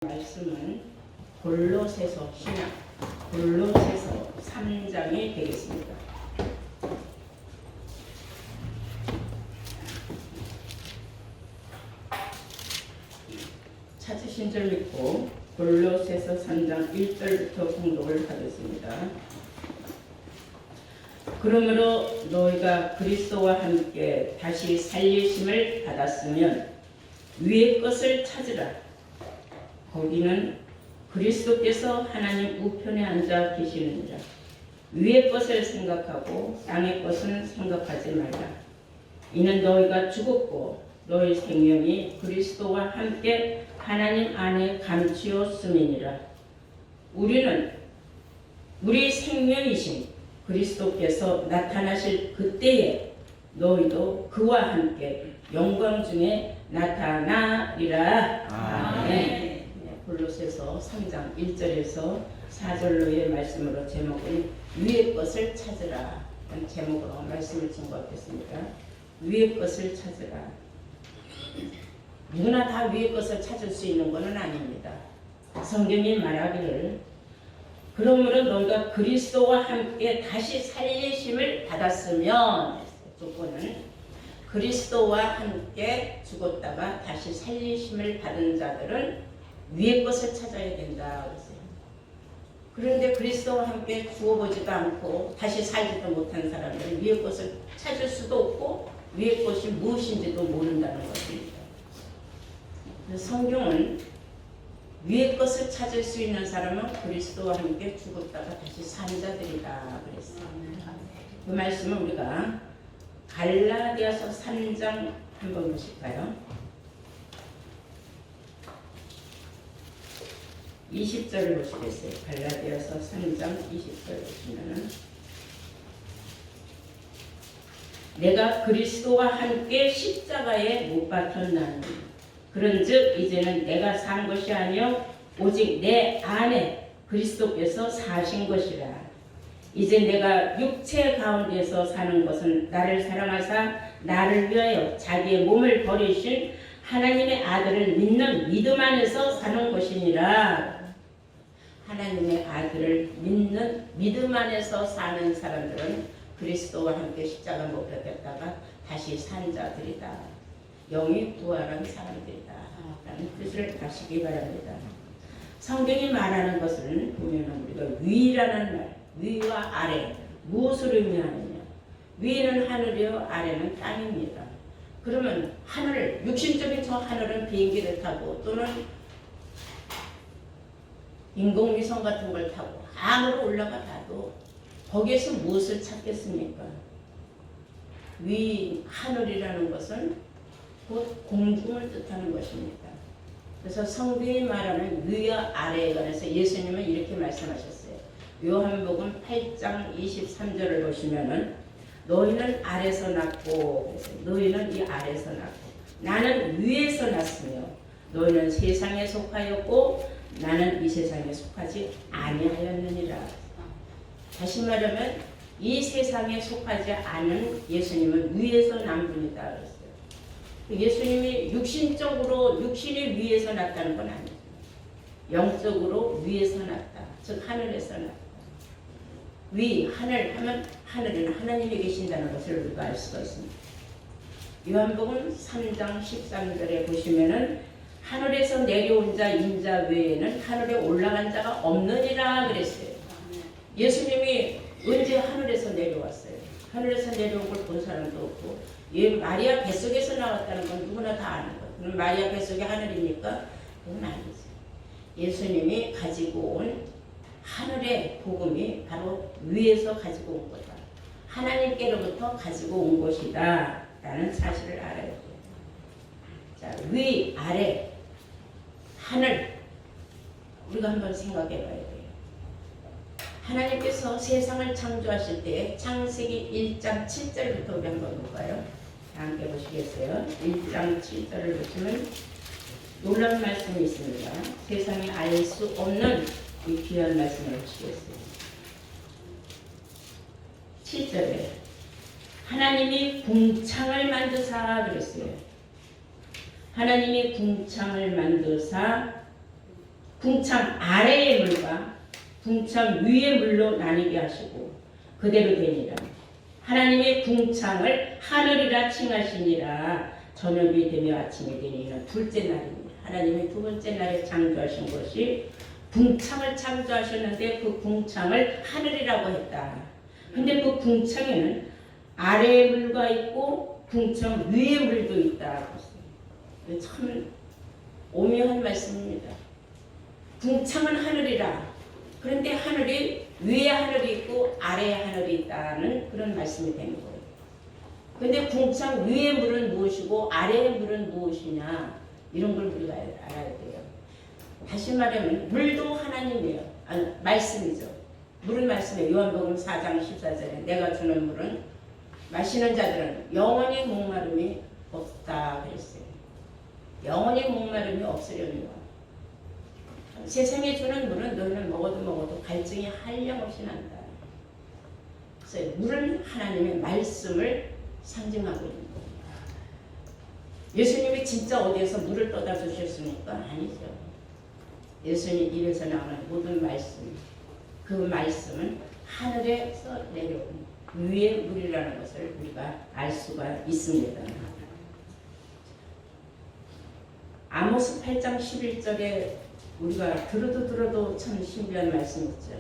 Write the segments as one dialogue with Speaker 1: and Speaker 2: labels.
Speaker 1: 말씀은 골로새서 신약 골로새서 3장이 되겠습니다. 찾으신 줄 믿고 골로새서 3장 1절부터 공독을 하겠습니다. 그러므로 너희가 그리스도와 함께 다시 살리심을 받았으면 위의 것을 찾으라. 거기는 그리스도께서 하나님 우편에 앉아 계시느니라. 위의 것을 생각하고 땅의 것은 생각하지 말라. 이는 너희가 죽었고 너희 생명이 그리스도와 함께 하나님 안에 감추었음이니라. 우리는 우리 생명이신 그리스도께서 나타나실 그때에 너희도 그와 함께 영광 중에 나타나리라. 아멘. 골로새서 3장 1절에서 4절로의 말씀으로 제목은 위의 것을 찾으라 라는 제목으로 말씀을 증거하겠습니다. 위의 것을 찾으라. 누구나 다 위의 것을 찾을 수 있는 것은 아닙니다. 성경이 말하기를 그러므로 너희가 그리스도와 함께 다시 살리심을 받았으면, 조건은 그리스도와 함께 죽었다가 다시 살리심을 받은 자들은 위의 것을 찾아야 된다 그랬어요. 그런데 그리스도와 함께 죽어보지도 않고 다시 살지도 못한 사람들은 위의 것을 찾을 수도 없고 위의 것이 무엇인지도 모른다는 것입니다. 성경은 위의 것을 찾을 수 있는 사람은 그리스도와 함께 죽었다가 다시 산 자들이다 그랬어요. 그 말씀을 우리가 갈라디아서 3장 한번 보실까요? 20절을 보시겠어요? 갈라디아서 3장 20절 보시면은 내가 그리스도와 함께 십자가에 못 박혔나니 그런즉 이제는 내가 산 것이 아니요 오직 내 안에 그리스도께서 사신 것이라. 이제 내가 육체 가운데서 사는 것은 나를 사랑하사 나를 위하여 자기의 몸을 버리신 하나님의 아들을 믿는 믿음 안에서 사는 것이니라. 하나님의 아들을 믿는 믿음 안에서 사는 사람들은 그리스도와 함께 십자가 못 박혔다가 다시 산 자들이다. 영이 부활한 사람들이다 라는 뜻을 아시기 바랍니다. 성경이 말하는 것은 보면 우리가 위라는 말, 위와 아래 무엇을 의미하느냐. 위는 하늘이요 아래는 땅입니다. 그러면 하늘, 육신적인 저 하늘은 비행기를 타고 또는 인공위성 같은 걸 타고 하늘로 올라가 봐도 거기에서 무엇을 찾겠습니까? 위, 하늘이라는 것은 곧 공중을 뜻하는 것입니다. 그래서 성경이 말하는 위와 아래에 관해서 예수님은 이렇게 말씀하셨어요. 요한복음 8장 23절을 보시면은 너희는 아래서 났고, 너희는 이 아래서 났고 나는 위에서 났으며 너희는 세상에 속하였고 나는 이 세상에 속하지 아니하였느니라. 다시 말하면 이 세상에 속하지 않은 예수님은 위에서 난 분이다 그랬어요. 예수님이 육신적으로 육신이 위에서 났다는 건 아니죠. 영적으로 위에서 났다. 즉 하늘에서 났다. 위, 하늘 하면 하늘에는 하나님이 계신다는 것을 우리가 알 수가 있습니다. 요한복음 3장 13절에 보시면은 하늘에서 내려온 자 인자 외에는 하늘에 올라간 자가 없느니라 그랬어요. 예수님이 언제 하늘에서 내려왔어요? 하늘에서 내려온 걸 본 사람도 없고, 마리아 뱃속에서 나왔다는 건 누구나 다 아는 거예요. 그럼 마리아 뱃속이 하늘입니까? 그건 아니죠. 예수님이 가지고 온 하늘의 복음이 바로 위에서 가지고 온 거다. 하나님께로부터 가지고 온 것이다 라는 사실을 알아야 돼요. 자, 위, 아래, 하늘, 우리가 한번 생각해 봐야 돼요. 하나님께서 세상을 창조하실 때 창세기 1장 7절부터 우리 한번 볼까요? 함께 보시겠어요? 1장 7절을 보시면 놀라운 말씀이 있습니다. 세상에 알 수 없는 이 귀한 말씀을 보시겠어요? 7절에 하나님이 궁창을 만드사 그랬어요. 하나님이 궁창을 만드사 궁창 아래의 물과 궁창 위의 물로 나뉘게 하시고 그대로 되니라. 하나님의 궁창을 하늘이라 칭하시니라. 저녁이 되며 아침이 되니는 둘째 날입니다. 하나님의 두 번째 날에 창조하신 것이 궁창을 창조하셨는데 그 궁창을 하늘이라고 했다. 근데 그 궁창에는 아래의 물과 있고 궁창 위의 물도 있다. 참 오묘한 말씀입니다. 궁창은 하늘이라. 그런데 하늘이 위에 하늘이 있고 아래에 하늘이 있다는 그런 말씀이 되는 거예요. 그런데 궁창 위의 물은 무엇이고 아래의 물은 무엇이냐, 이런 걸 우리가 알아야 돼요. 다시 말하면 물도 하나님이에요. 말씀이죠. 물은 말씀이에요. 요한복음 4장 14절에 내가 주는 물은 마시는 자들은 영원히 목마름이 없다 그랬어요. 영원히 목마름이 없으려니와. 세상에 주는 물은 너희는 먹어도 갈증이 한량없이 난다. 그래서 물은 하나님의 말씀을 상징하고 있는 거예요. 예수님이 진짜 어디에서 물을 떠다 주셨습니까? 아니죠. 예수님 입에서 나오는 모든 말씀, 그 말씀은 하늘에서 내려온 위의 물이라는 것을 우리가 알 수가 있습니다. 아모스 8장 11절에 우리가 들어도 참 신비한 말씀 있죠.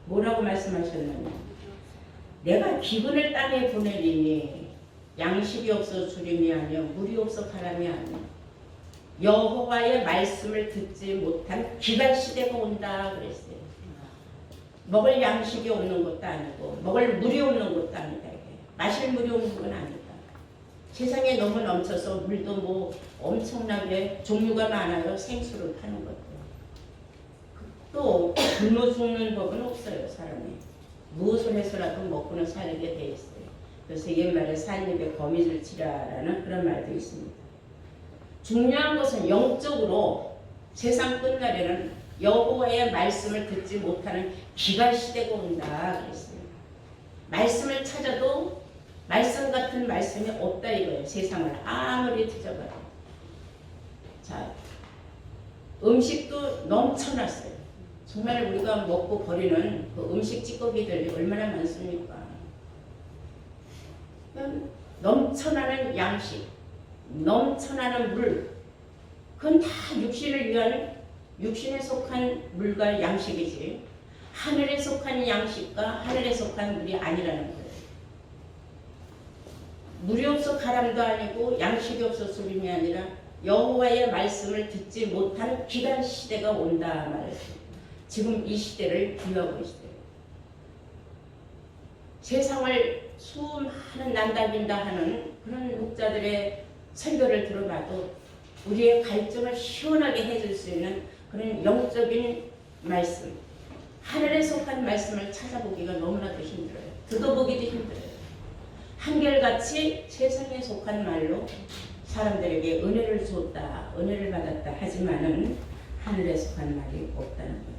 Speaker 1: 뭐라고 말씀하셨느냐. 내가 기근을 땅에 보내리니 양식이 없어 주림이 아니요 물이 없어 바람이 아니요 여호와의 말씀을 듣지 못한 기갈 시대가 온다 그랬어요. 먹을 양식이 없는 것도 아니고 먹을 물이 없는 것도 아니다. 마실 물이 없는 건 아니다. 세상에 너무 넘쳐서 물도 뭐 엄청나게 종류가 많아요. 생수를 파는 것도. 또 굶어 죽는 법은 없어요. 사람이. 무엇을 해서라도 먹고는 살게 돼 있어요. 그래서 옛말에 산입에 거미줄 치라라는 그런 말도 있습니다. 중요한 것은 영적으로 세상 끝날에는 여호와의 말씀을 듣지 못하는 기갈 시대가 온다 그랬어요. 말씀을 찾아도 말씀 같은 말씀이 없다 이거예요. 세상을 아무리 뒤져봐도. 자, 음식도 넘쳐났어요. 정말 우리가 먹고 버리는 그 음식 찌꺼기들이 얼마나 많습니까? 넘쳐나는 양식, 넘쳐나는 물, 그건 다 육신을 위한, 육신에 속한 물과 양식이지 하늘에 속한 양식과 하늘에 속한 물이 아니라는 거예요. 물이 없어 가람도 아니고 양식이 없어 수림이 아니라 여호와의 말씀을 듣지 못하는 기간 시대가 온다 말했어요. 지금 이 시대를 비유하고 있어요. 세상을 수많은 난다긴다 하는 그런 목자들의 설교를 들어봐도 우리의 갈증을 시원하게 해줄 수 있는 그런 영적인 말씀, 하늘에 속한 말씀을 찾아보기가 너무나도 힘들어요. 듣어보기도 힘들어요. 한결같이 세상에 속한 말로 사람들에게 은혜를 줬다, 은혜를 받았다 하지만은 하늘에 속한 말이 없다는 거예요.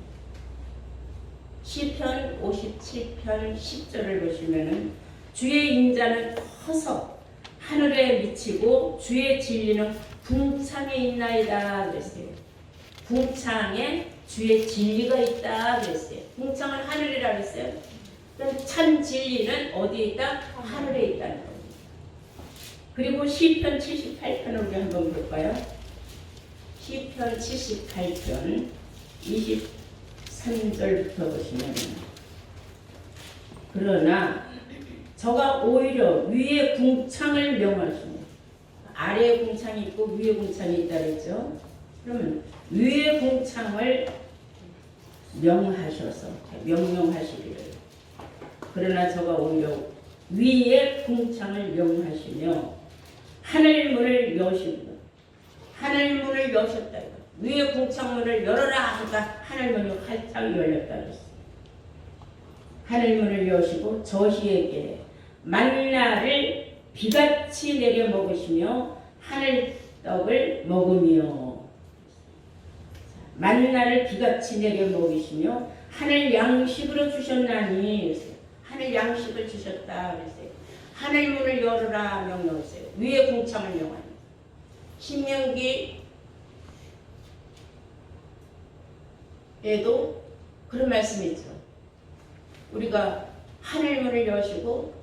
Speaker 1: 시편 57편 10절을 보시면은 주의 인자는 커서 하늘에 미치고 주의 진리는 궁창에 있나이다 그랬어요. 궁창에 주의 진리가 있다 그랬어요. 궁창은 하늘이라 그랬어요. 그럼 참 진리는 어디에 있다? 하늘에 있다는 거예요. 그리고 시편 78편을 우리 한번 볼까요? 시편 78편 23절부터 보시면 그러나 저가 오히려 위에 궁창을 명하시네. 아래에 궁창이 있고 위에 궁창이 있다 그랬죠. 그러면 위에 궁창을 명하셔서 명령하시기를. 그러나 저가 오히려 위에 궁창을 명하시며 하늘문을 여시고 하늘문을 여셨다. 위에 궁창문을 열어라 하니까 하늘문이 활짝 열렸다 그랬어요. 하늘문을 여시고 저희에게 만나를 비같이 내려 먹으시며 하늘떡을 먹으며 만나를 비같이 내려 먹이시며 하늘 양식으로 주셨나니 하늘 양식을 주셨다 그랬어요. 하늘문을 열어라 명령했어요. 위에 궁창을 명하니 신명기 에도 그런 말씀이 있죠. 우리가 하늘 문을 여시고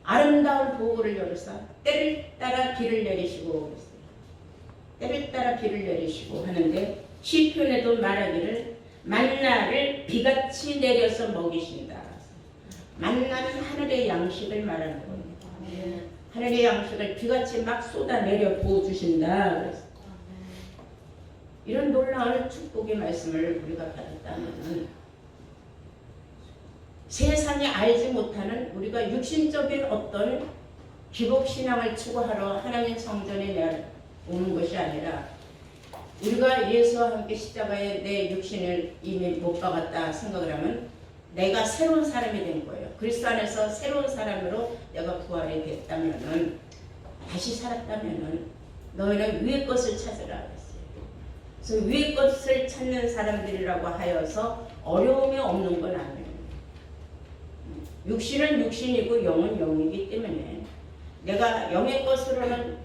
Speaker 1: 아름다운 보고를 열으사 때를 따라 비를 내리시고 그랬어요. 때를 따라 비를 내리시고 하는데 시편에도 말하기를 만나를 비같이 내려서 먹이신다. 만나는 하늘의 양식을 말하는 겁니다. 하늘의 양식을 비같이 막 쏟아내려 부어주신다. 그랬어요. 이런 놀라운 축복의 말씀을 우리가 받았다면 세상이 알지 못하는 우리가 육신적인 어떤 기복신앙을 추구하러 하나님 성전에 오는 것이 아니라 우리가 예수와 함께 십자가에 내 육신을 이미 못 박았다 생각을 하면 내가 새로운 사람이 된 거예요. 그리스도 안에서 새로운 사람으로 내가 부활이 됐다면은 다시 살았다면은 너희는 위의 것을 찾으라 그랬어요. 그래서 위의 것을 찾는 사람들이라고 하여서 어려움이 없는 건 아니에요. 육신은 육신이고 영은 영이기 때문에 내가 영의 것으로는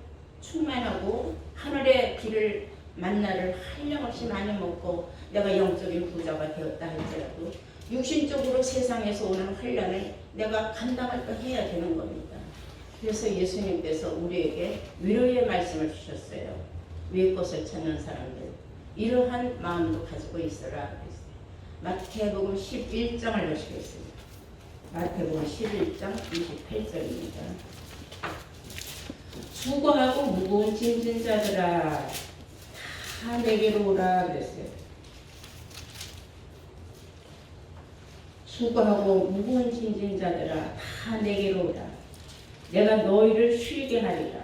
Speaker 1: 충만하고 하늘의 비를 만나를 한량없이 많이 먹고 내가 영적인 부자가 되었다 할지라도 육신적으로 세상에서 오는 환난을 내가 감당할 거 해야 되는 겁니다. 그래서 예수님께서 우리에게 위로의 말씀을 주셨어요. 위의 것을 찾는 사람들 이러한 마음도 가지고 있어라 그랬어요. 마태복음 11장을 보시겠습니다. 마태복음 11장 28절입니다. 수고하고 무거운 짐진 자들아 다 내게로 오라 그랬어요. 수고하고 무거운 짐진 자들아 다 내게로 오라. 내가 너희를 쉬게 하리라.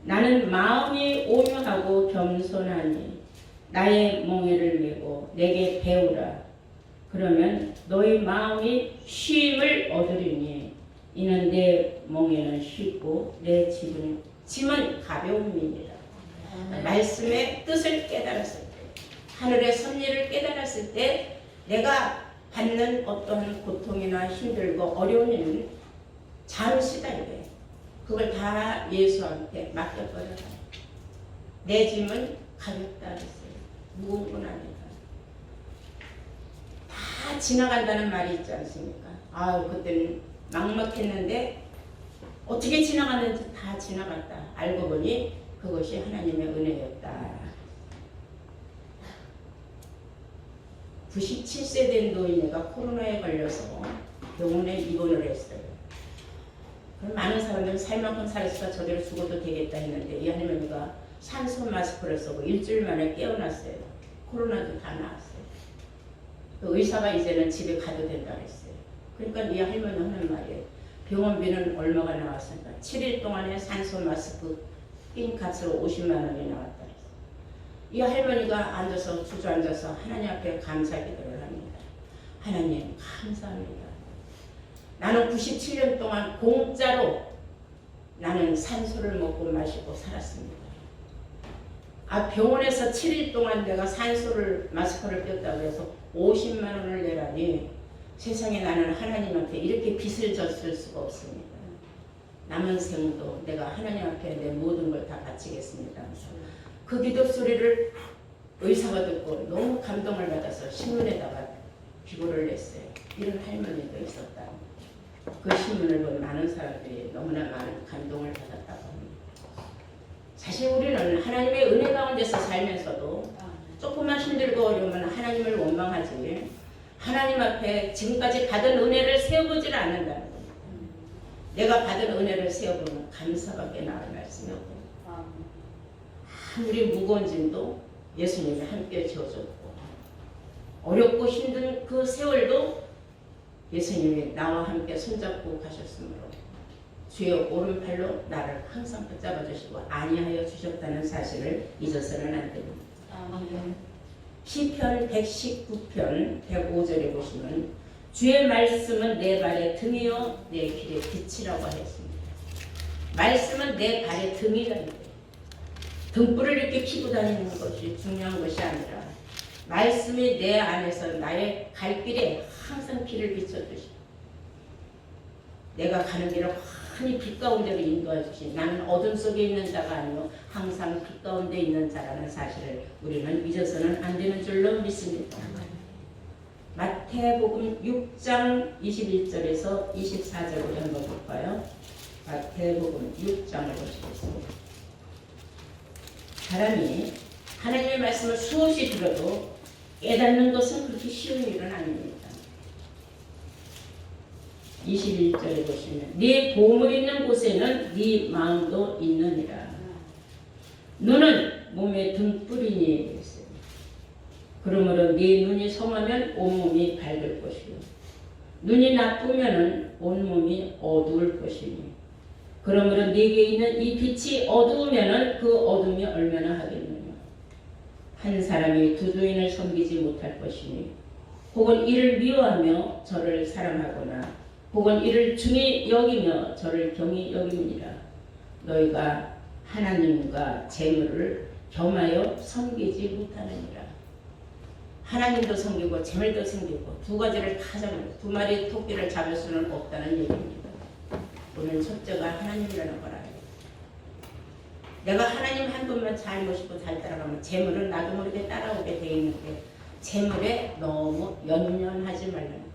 Speaker 1: 나는 마음이 온유하고 겸손하니 나의 멍에를 메고 내게 배우라. 그러면 너희 마음이 쉼을 얻으리니 이는 내 멍에는 쉽고 내 짐은 가벼움이니라. 말씀의 뜻을 깨달았을 때 하늘의 섭리를 깨달았을 때 내가 받는 어떠한 고통이나 힘들고 어려운 일은 잠시다 이래. 그걸 다 예수한테 맡겨버려라. 내 짐은 가볍다 그랬어요. 무거운 건 아니다. 다 지나간다는 말이 있지 않습니까? 아유 그때는 막막했는데 어떻게 지나갔는지 다 지나갔다. 알고 보니 그것이 하나님의 은혜였다. 97세 된 노인네가 코로나에 걸려서 병원에 입원을 했어요. 많은 사람들은 살 만큼 살았으니까 저대로 죽어도 되겠다 했는데 이 할머니가 산소 마스크를 쓰고 일주일 만에 깨어났어요. 코로나도 다 나았어요. 그 의사가 이제는 집에 가도 된다 그랬어요. 그러니까 이 할머니 하는 말이에요. 병원비는 얼마가 나왔습니까? 7일 동안에 산소 마스크 낀 값으로 50만 원이 나왔다 그랬어요. 이 할머니가 앉아서 주저앉아서 하나님 앞에 감사 기도를 합니다. 하나님 감사합니다. 나는 97년 동안 공짜로 나는 산소를 먹고 마시고 살았습니다. 병원에서 7일 동안 내가 산소를 마스크를 꼈다고 해서 50만 원을 내라니 세상에 나는 하나님한테 이렇게 빚을 졌을 수가 없습니다. 남은 생도 내가 하나님 앞에 내 모든 걸 다 바치겠습니다. 그 기도 소리를 의사가 듣고 너무 감동을 받아서 신문에다가 기고를 냈어요. 이런 할머니도 있었다. 그 신문을 본 많은 사람들이 너무나 많은 감동을 받았다고 합니다. 사실 우리는 하나님의 은혜 가운데서 살면서도 조금만 힘들고 어려우면 하나님을 원망하지 하나님 앞에 지금까지 받은 은혜를 세어보지를 않는다는 겁니다. 내가 받은 은혜를 세어보면 감사밖에 나을 말씀이었고 아무리 무거운 짐도 예수님이 함께 지어줬고 어렵고 힘든 그 세월도 예수님이 나와 함께 손잡고 가셨으므로 주의 오른팔로 나를 항상 붙잡아 주시고 안위하여 주셨다는 사실을 잊어서는 안 됩니다. 시편 119편 105절에 보시면 주의 말씀은 내 발의 등이요 내 길의 빛이라고 하였습니다. 말씀은 내 발의 등이라는 거예요. 등불을 이렇게 켜고 다니는 것이 중요한 것이 아니라 말씀이 내 안에서 나의 갈 길에 항상 길을 비춰주시고 내가 가는 길을 환히 빛 가운데로 인도해 주신 나는 어둠 속에 있는 자가 아니요 항상 빛 가운데 있는 자라는 사실을 우리는 잊어서는 안 되는 줄 줄로 믿습니다. 마태복음 6장 21절에서 24절을 한번 볼까요? 마태복음 6장을 보시겠습니다. 사람이 하나님의 말씀을 수없이 들어도 깨닫는 것은 그렇게 쉬운 일은 아닙니다. 21절에 보시면 네 보물 있는 곳에는 네 마음도 있느니라. 눈은 몸의 등불이니 그러므로 네 눈이 성하면 온몸이 밝을 것이요 눈이 나쁘면은 온몸이 어두울 것이니 그러므로 네게 있는 이 빛이 어두우면은 그 어둠이 얼마나 하겠느냐. 한 사람이 두 주인을 섬기지 못할 것이니 혹은 이를 미워하며 저를 사랑하거나 혹은 이를 중히 여기며 저를 경히 여김이니라. 너희가 하나님과 재물을 겸하여 섬기지 못하느니라. 하나님도 섬기고 재물도 섬기고 두 가지를 다 잡는 두 마리 토끼를 잡을 수는 없다는 얘기입니다. 오늘 첫째가 하나님이라는 걸 알아요. 내가 하나님 한 분만 잘 모시고 잘 따라가면 재물은 나도 모르게 따라오게 돼 있는데 재물에 너무 연연하지 말라는 거예요.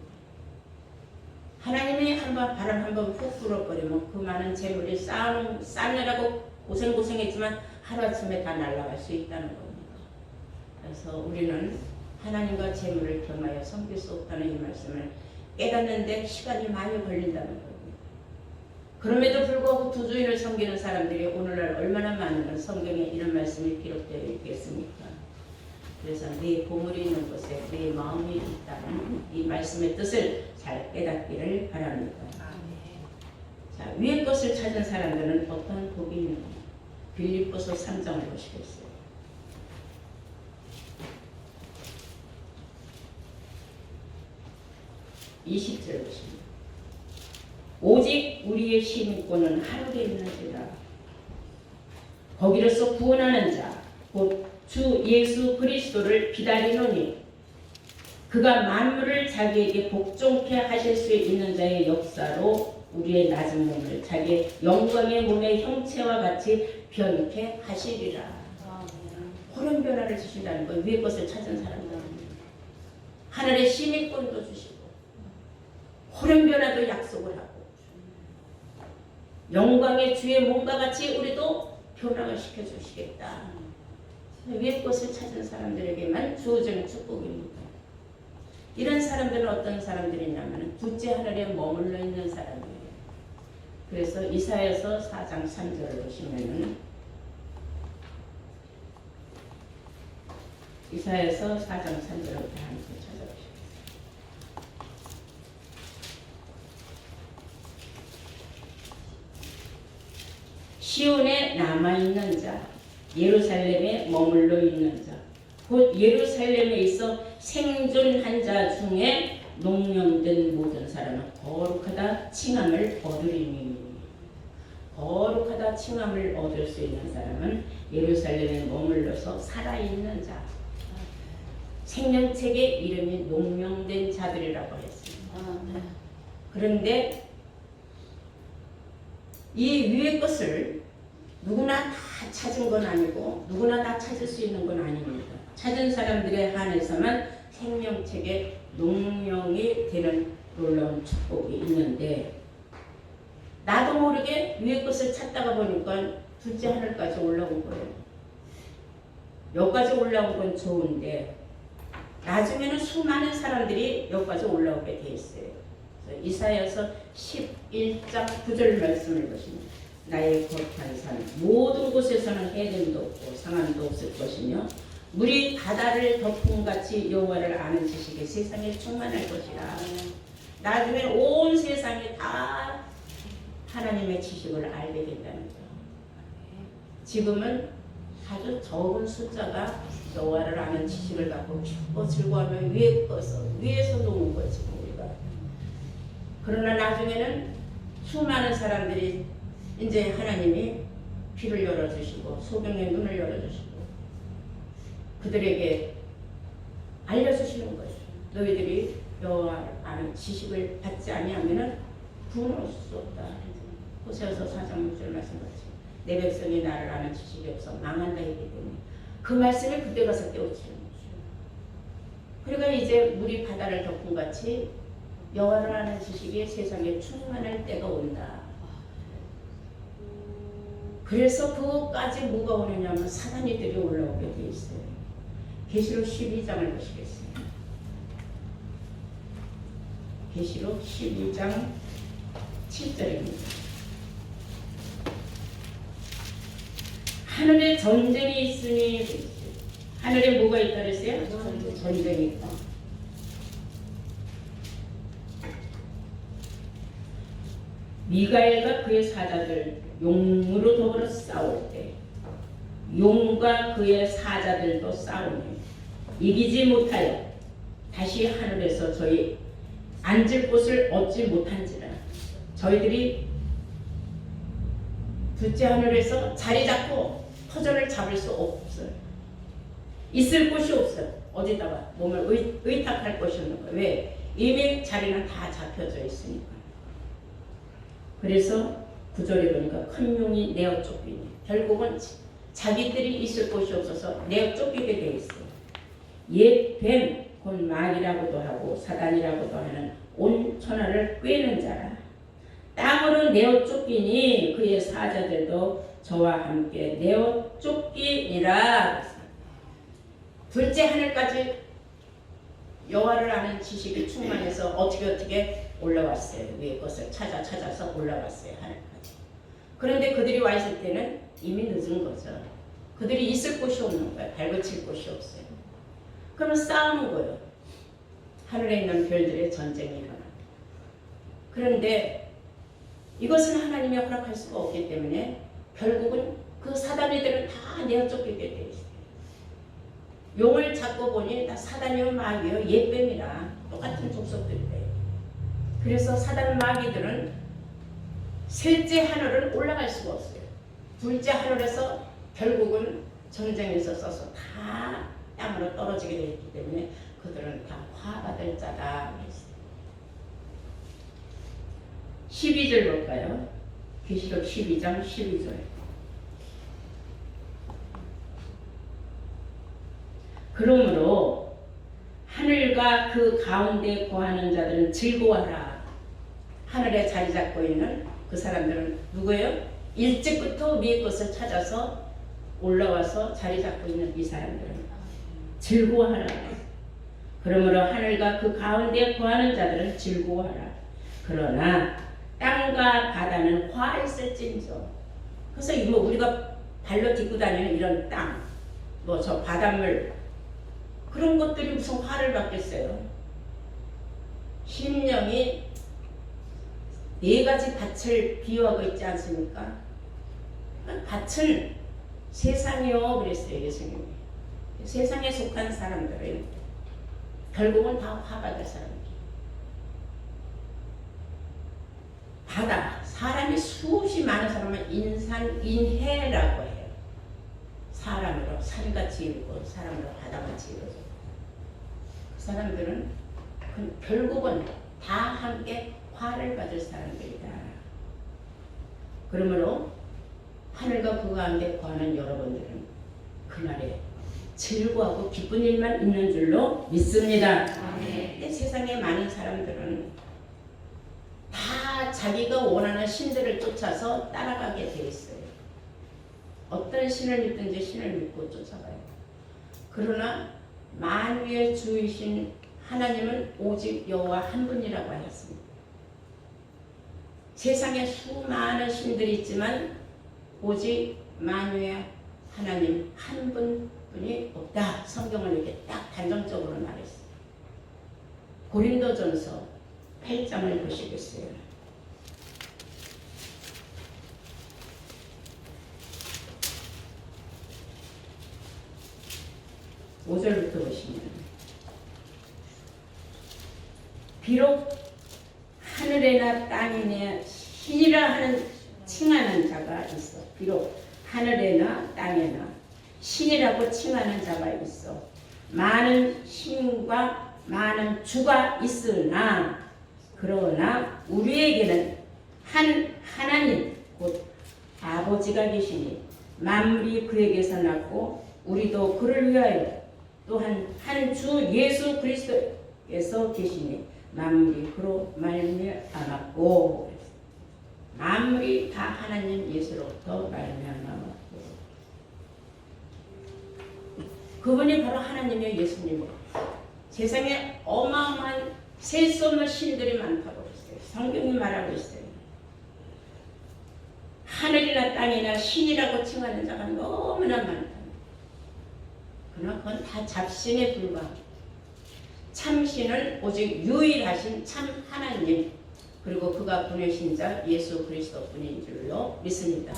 Speaker 1: 하나님이 한번 바람 한번 훅 불어버리면 그 많은 재물이 쌓느라고 고생했지만 하루아침에 다 날아갈 수 있다는 겁니다. 그래서 우리는 하나님과 재물을 겸하여 섬길 수 없다는 이 말씀을 깨닫는데 시간이 많이 걸린다는 겁니다. 그럼에도 불구하고 두 주인을 섬기는 사람들이 오늘날 얼마나 많은 성경에 이런 말씀이 기록되어 있겠습니까? 그래서 네 보물이 있는 곳에 네 마음이 있다는 이 말씀의 뜻을 잘 깨닫기를 바랍니다. 자, 위의 것을 찾은 사람들은 어떤 복이 있는가? 빌립보서 3장을 보시겠어요. 20절 보십니다. 오직 우리의 시민권은 하늘에 있는지라. 거기로서 구원하는 자 곧 주 예수 그리스도를 기다리노니 그가 만물을 자기에게 복종케 하실 수 있는 자의 역사로 우리의 낮은 몸을 자기의 영광의 몸의 형체와 같이 변케 하시리라. 호련 변화를 주신다는 건 위의 것을 찾은 사람들 하늘의 시민권도 주시고 호련 변화도 약속을 하고 영광의 주의 몸과 같이 우리도 변화를 시켜주시겠다. 위의 것을 찾은 사람들에게만 주어지는 축복입니다. 이런 사람들은 어떤 사람들이냐면 둘째 하늘에 머물러 있는 사람이에요. 그래서 이사야서 4장 3절을 보시면은 이사야서 4장 3절을 함께 찾아보시겠습니다. 시온에 남아있는 자 예루살렘에 머물러 있는 자 곧 예루살렘에 있어 생존한 자 중에 농령된 모든 사람은 거룩하다 칭함을 얻으리니 거룩하다 칭함을 얻을 수 있는 사람은 예루살렘에 머물러서 살아있는 자 생명책의 이름이 농명된 자들이라고 했습니다. 그런데 이 위의 것을 누구나 다 찾은 건 아니고 누구나 다 찾을 수 있는 건 아닙니다. 찾은 사람들에 한해서만 생명책에 농명이 되는 놀라운 축복이 있는데 나도 모르게 위의 것을 찾다가 보니까 둘째 하늘까지 올라온 거예요. 여기까지 올라온 건 좋은데 나중에는 수많은 사람들이 여기까지 올라오게 돼 있어요. 이사야서 11장 9절 말씀을 보십니다. 나의 거룩한 산 모든 곳에서는 해됨도 없고 상함도 없을 것이며 물이 바다를 덮음같이 여호와를 아는 지식이 세상에 충만할 것이라. 나중에 온 세상이 다 하나님의 지식을 알게 된다는 거예요. 지금은 아주 적은 숫자가 여호와를 아는 지식을 갖고 기뻐 즐거워하며 위에서 노는 거예요. 지금 우리가. 그러나 나중에는 수많은 사람들이 이제 하나님이 귀를 열어주시고 소경의 눈을 열어주시고 그들에게 알려주시는 거예요. 너희들이 여호와를 아는 지식을 받지 아니하면은 구원할 수 없다. 호세아서 4장 6절 말씀같이 내 백성이 나를 아는 지식이 없어 망한다 했기 때문에 그 말씀을 그때 가서 깨우치는 거죠. 그러니까 이제 물이 바다를 덮은 같이 여호와를 아는 지식이 세상에 충만할 때가 온다. 그래서 그것까지 뭐가 오느냐면 사단이들이 올라오게 돼 있어요. 계시록 12장을 보시겠어요. 계시록 12장 7절입니다. 하늘에 전쟁이 있으니, 하늘에 뭐가 있다 그랬어요? 전쟁이 있다. 미가엘과 그의 사자들 용으로 더불어 싸울 때 용과 그의 사자들도 싸우니 이기지 못하여 다시 하늘에서 저희 앉을 곳을 얻지 못한지라. 저희들이 둘째 하늘에서 자리 잡고 터전을 잡을 수 없어요. 있을 곳이 없어요. 어디다가 몸을 의탁할 곳이 없는 거예요. 왜? 이미 자리는 다 잡혀져 있으니까. 그래서 9절에 보니까 큰 용이 내어 쫓기니 결국은 자기들이 있을 곳이 없어서 내어 쫓기게 돼 있어요. 옛 뱀, 곧 마귀라고도 하고 사단이라고도 하는 온 천하를 꿰는 자라. 땅으로 내어 쫓기니 그의 사자들도 저와 함께 내어 쫓기니라. 둘째 하늘까지 여호와를 아는 지식이 충만해서 어떻게 올라왔어요. 위의 것을 찾아서 올라왔어요. 하늘까지. 그런데 그들이 와 있을 때는 이미 늦은 거죠. 그들이 있을 곳이 없는 거예요. 발붙일 곳이 없어요. 그러면 싸우는 거예요. 하늘에 있는 별들의 전쟁이 일어나. 그런데 이것은 하나님이 허락할 수가 없기 때문에 결국은 그 사단이들은 다 내어 쫓기게 돼 있어요. 용을 잡고 보니 다 사단이요 마귀요 옛뱀이라 똑같은 족속들이래요. 그래서 사단 마귀들은 셋째 하늘을 올라갈 수가 없어요. 둘째 하늘에서 결국은 전쟁에서 써서 다 땅으로 떨어지게 되어 있기 때문에 그들은 다 화받을 자다. 12절 볼까요? 계시록 12장 12절. 그러므로 하늘과 그 가운데 거하는 자들은 즐거워하라. 하늘에 자리 잡고 있는 그 사람들은 누구예요? 일찍부터 위의 것을 찾아서 올라와서 자리 잡고 있는 이 사람들은 즐거워하라. 그러므로 하늘과 그 가운데 거하는 자들은 즐거워하라. 그러나 땅과 바다는 화 있을진저. 그래서 뭐 우리가 발로 딛고 다니는 이런 땅, 뭐 저 바닷물 그런 것들이 무슨 화를 받겠어요? 심령이 네 가지 밭을 비유하고 있지 않습니까? 밭은 세상이요 그랬어요. 예수님이. 세상에 속한 사람들은 결국은 다 화받을 사람이에요. 바다, 사람이 수없이 많은 사람은 인해라고 해요. 사람으로 산같이 이루고 사람으로 바다같이 이루어져. 그 사람들은 결국은 다 함께 화를 받을 사람들이다. 그러므로 하늘과 그 가운데 거하는 여러분들은 그날에 즐거워하고 기쁜 일만 있는 줄로 믿습니다. 근데 세상에 많은 사람들은 다 자기가 원하는 신들을 쫓아서 따라가게 돼 있어요. 어떤 신을 믿든지 신을 믿고 쫓아가요. 그러나 만유의 주이신 하나님은 오직 여호와 한 분이라고 하였습니다. 세상에 수많은 신들이 있지만 오직 만유의 하나님 한 분뿐이 없다. 성경을 이렇게 딱 단정적으로 말했어요. 고린도전서 8장을 보시겠어요. 5절부터 보시면 비록 하늘에나 땅이나 신이라 하는 칭하는 자가 있어. 비록 하늘에나 땅에나 신이라고 칭하는 자가 있어. 많은 신과 많은 주가 있으나 그러나 우리에게는 한 하나님 곧 아버지가 계시니 만물이 그에게서 났고 우리도 그를 위하여 또한 한 주 예수 그리스도에서 계시니 만물이 그로 말미암았고, 만물이 다 하나님 예수로부터 말미암았고, 그분이 바로 하나님의 예수님이에요. 세상에 어마어마한 셀 수 없는 신들이 많다고 했어요. 성경이 말하고 있어요. 하늘이나 땅이나 신이라고 칭하는 자가 너무나 많다. 그러나 그건 다 잡신에 불과합니다. 참신은 오직 유일하신 참 하나님, 그리고 그가 보내신 자 예수 그리스도뿐인 줄로 믿습니다.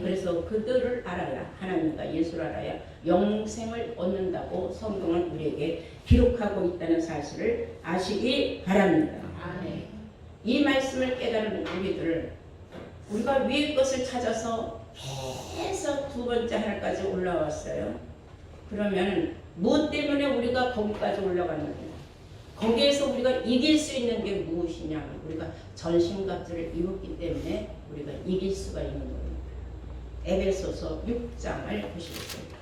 Speaker 1: 그래서 그들을 알아야, 하나님과 예수를 알아야 영생을 얻는다고 성경은 우리에게 기록하고 있다는 사실을 아시기 바랍니다. 이 말씀을 깨달은 우리가 위의 것을 찾아서 계속 두 번째 하늘까지 올라왔어요. 그러면 무엇 때문에 우리가 거기까지 올라갔느냐? 거기에서 우리가 이길 수 있는 게 무엇이냐? 우리가 전신갑주를 입었기 때문에 우리가 이길 수가 있는 겁니다. 에베소서 6장을 보시겠습니다.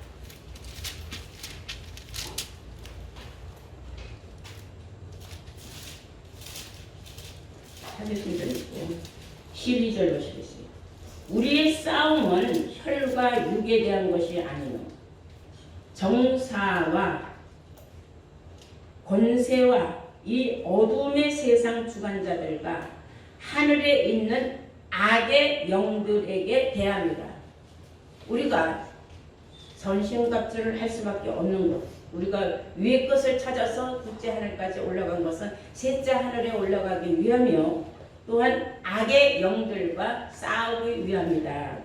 Speaker 1: 찾으신 분 있고 12절 보시겠습니다. 우리의 싸움은 혈과 육에 대한 것이 아니요 정사와 권세와 이 어둠의 세상 주관자들과 하늘에 있는 악의 영들에게 대합니다. 우리가 전신갑주를 할 수밖에 없는 것, 우리가 위의 것을 찾아서 둘째 하늘까지 올라간 것은 셋째 하늘에 올라가기 위함이요 또한 악의 영들과 싸우기 위함이다.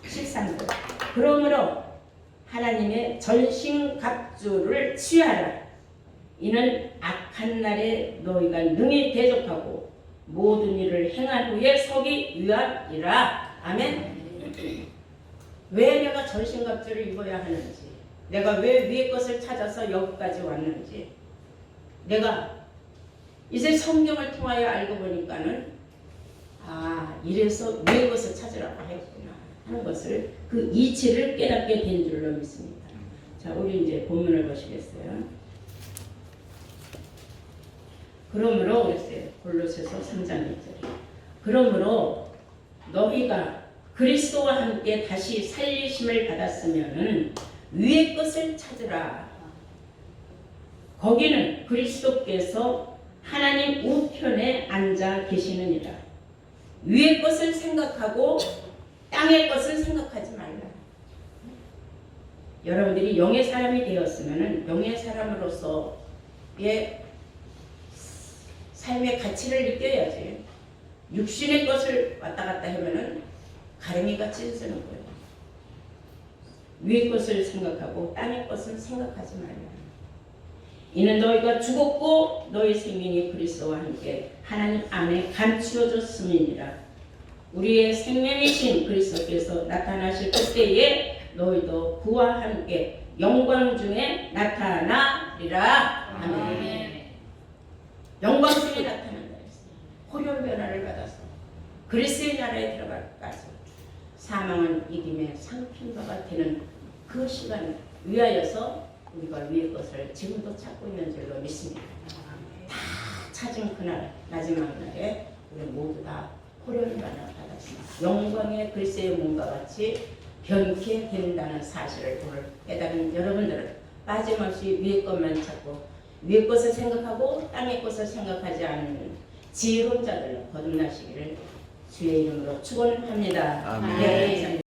Speaker 1: 13절. 그러므로 하나님의 전신갑주를 취하라. 이는 악한 날에 너희가 능히 대적하고 모든 일을 행한 후에 서기 위함이라. 아멘. 왜 내가 전신갑주를 입어야 하는지, 내가 왜 위의 것을 찾아서 여기까지 왔는지, 내가 이제 성경을 통하여 알고 보니까는 이래서 위의 것을 찾으라고 했구나 하는 것을, 그 이치를 깨닫게 된 줄로 믿습니다. 자, 우리 이제 본문을 보시겠어요. 그러므로 그랬어요. 골로새서 3장 1절. 그러므로 너희가 그리스도와 함께 다시 살리심을 받았으면은 위의 것을 찾으라. 거기는 그리스도께서 하나님 우편에 앉아 계시느니라. 위의 것을 생각하고 땅의 것을 생각하지 말라. 여러분들이 영의 사람이 되었으면은 영의 사람으로서의 삶의 가치를 느껴야지. 육신의 것을 왔다 갔다 하면은 가랭이가 찢어지는 거예요. 위의 것을 생각하고 땅의 것을 생각하지 말라. 이는 너희가 죽었고 너희 생명이 그리스도와 함께 하나님 안에 감추어졌음이니라. 우리의 생명이신 그리스도께서 나타나실 그때에 너희도 그와 함께 영광 중에 나타나리라. 아멘. 영광 중에 나타난다. 호련 변화를 받아서 그리스도의 나라에 들어갈까지 사망은 이김에 상핀 바가 되는 그 시간을 위하여서 우리가 위의 것을 지금도 찾고 있는 줄로 믿습니다. 다 찾은 그날 마지막 날에 우리 모두 다 호련을 받았습니다. 영광의 그리스도의 몸과 같이 변케 된다는 사실을 오늘 깨달은 여러분들은 빠짐없이 위의 것만 찾고 위의 것을 생각하고 땅의 것을 생각하지 않는 지혜로운 자들로 거듭나시기를 주의 이름으로 축원합니다.
Speaker 2: 아멘.
Speaker 1: 네.